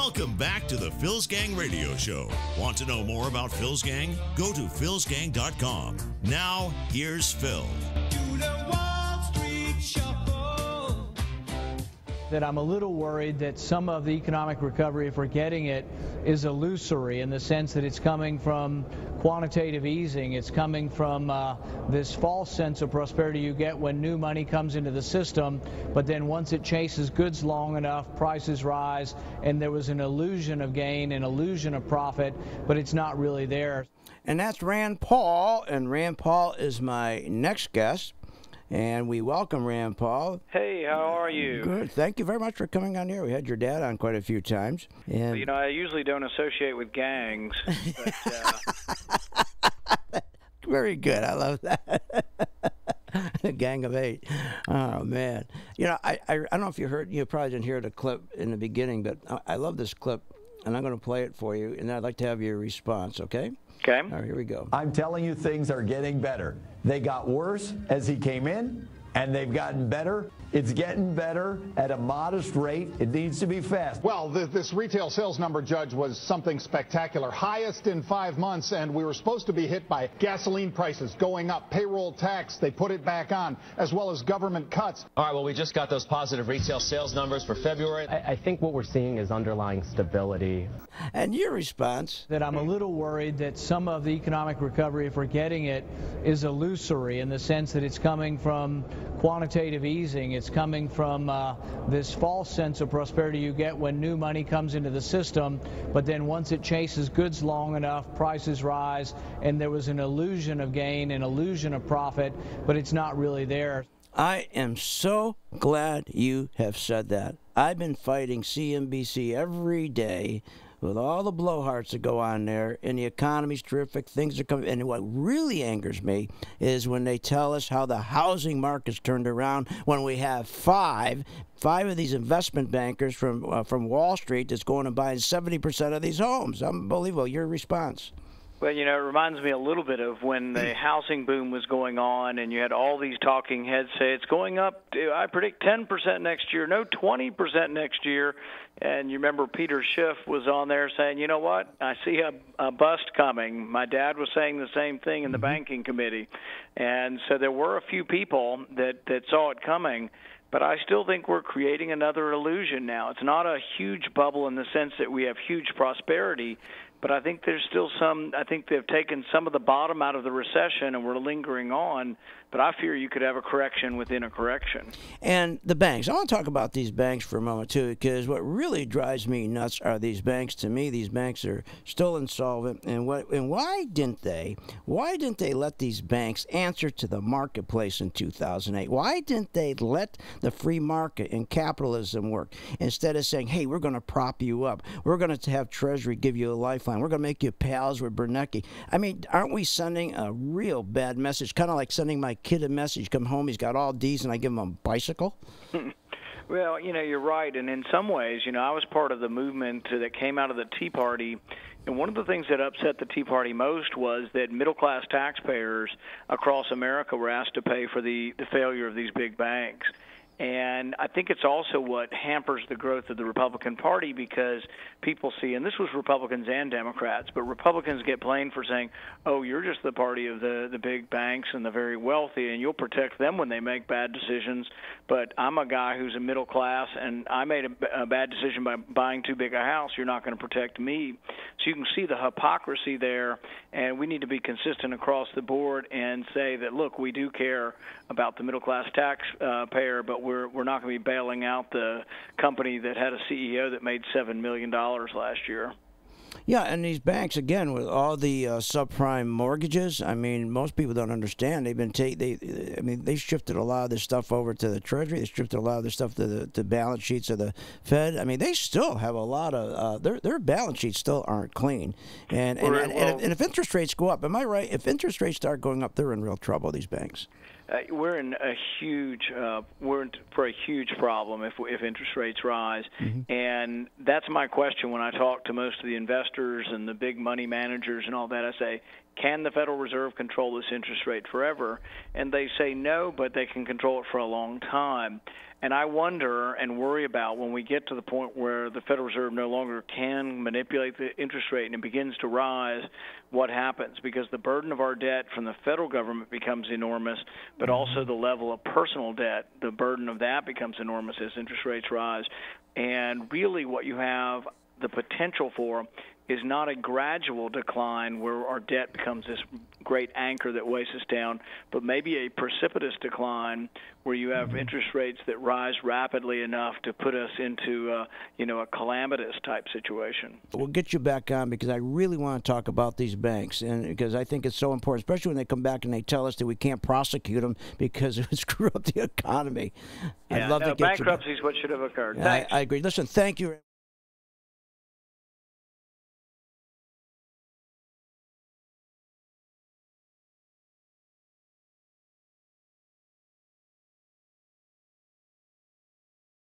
Welcome back to the Phil's Gang Radio Show. Want to know more about Phil's Gang? Go to philsgang.com. Now, here's Phil. That I'm a little worried that some of the economic recovery, if we're getting it, is illusory in the sense that it's coming from quantitative easing. It's coming from this false sense of prosperity you get when new money comes into the system, but then once it chases goods long enough, prices rise, and there was an illusion of gain, an illusion of profit, but it's not really there. And that's Rand Paul, and Rand Paul is my next guest. And we welcome Rand Paul. Hey, how are you? Good. Thank you very much for coming on here. We had your dad on quite a few times. And well, you know, I usually don't associate with gangs. But, very good. I love that. A gang of 8. Oh, man. You know, I don't know if you heard, you probably didn't hear the clip in the beginning, but I love this clip, and I'm going to play it for you, and I'd like to have your response, okay? Okay. All right, here we go. I'm telling you, things are getting better. They got worse as he came in, and they've gotten better. It's getting better at a modest rate. It needs to be fast. Well, this retail sales number, Judge, was something spectacular. Highest in 5 months, and we were supposed to be hit by gasoline prices going up, payroll tax, they put it back on, as well as government cuts. All right, well, we just got those positive retail sales numbers for February. I think what we're seeing is underlying stability. And your response? That I'm a little worried that some of the economic recovery, if we're getting it, is illusory in the sense that it's coming from quantitative easing. It's coming from this false sense of prosperity you get when new money comes into the system, but then once it chases goods long enough, prices rise, and there was an illusion of gain, an illusion of profit, but it's not really there. I am so glad you have said that. I've been fighting CNBC every day with all the blowhards that go on there, and the economy's terrific, things are coming. And what really angers me is when they tell us how the housing market's turned around when we have five of these investment bankers from Wall Street that's going and buying 70% of these homes. Unbelievable. Your response? well, you know, it reminds me a little bit of when the housing boom was going on and you had all these talking heads say it's going up, I predict 10% next year, no 20% next year. And you remember Peter Schiff was on there saying, you know what, I see a bust coming. My dad was saying the same thing in the banking committee. And so there were a few people that saw it coming. But I still think we're creating another illusion now. It's not a huge bubble in the sense that we have huge prosperity, but I think there's still some – I think they've taken some of the bottom out of the recession and we're lingering on. But I fear you could have a correction within a correction. And the banks. I want to talk about these banks for a moment, too, because what really drives me nuts are these banks. To me, these banks are still insolvent. And why didn't they let these banks answer to the marketplace in 2008? Why didn't they let the free market and capitalism work instead of saying, hey, we're going to prop you up. We're going to have Treasury give you a lifeline. We're going to make you pals with Bernanke. I mean, aren't we sending a real bad message? Kind of like sending my kid a message, come home, he's got all D's, and I give him a bicycle? Well, you know, you're right. And in some ways, you know, I was part of the movement that came out of the Tea Party. And one of the things that upset the Tea Party most was that middle-class taxpayers across America were asked to pay for the failure of these big banks. And I think it's also what hampers the growth of the Republican Party because people see, and this was Republicans and Democrats, but Republicans get blamed for saying, oh, you're just the party of the big banks and the very wealthy, and you'll protect them when they make bad decisions. But I'm a guy who's a middle class, and I made a bad decision by buying too big a house. You're not going to protect me. So you can see the hypocrisy there, and we need to be consistent across the board and say that, look, we do care about the middle-class taxpayer, but we're not going to be bailing out the company that had a CEO that made $7 million last year. Yeah, and these banks, again, with all the subprime mortgages, I mean, most people don't understand. They shifted a lot of this stuff over to the Treasury. They shifted a lot of this stuff to the balance sheets of the Fed. I mean, they still have a lot of their balance sheets still aren't clean. And if interest rates go up, am I right? If interest rates start going up, they're in real trouble, these banks. We're in a huge for a huge problem if interest rates rise, and that's my question when I talk to most of the investors and the big money managers and all that. I say, can the Federal Reserve control this interest rate forever? And they say no, but they can control it for a long time. And I wonder and worry about when we get to the point where the Federal Reserve no longer can manipulate the interest rate and it begins to rise, what happens? Because the burden of our debt from the federal government becomes enormous, but also the level of personal debt, the burden of that becomes enormous as interest rates rise. And really what you have the potential for is not a gradual decline where our debt becomes this great anchor that weighs us down, but maybe a precipitous decline where you have interest rates that rise rapidly enough to put us into a calamitous type situation. We'll get you back on because I really want to talk about these banks, and because I think it's so important, especially when they come back and they tell us that we can't prosecute them because it would screw up the economy. Yeah, I'd love to get bankruptcy is what should have occurred. I agree. Listen, thank you.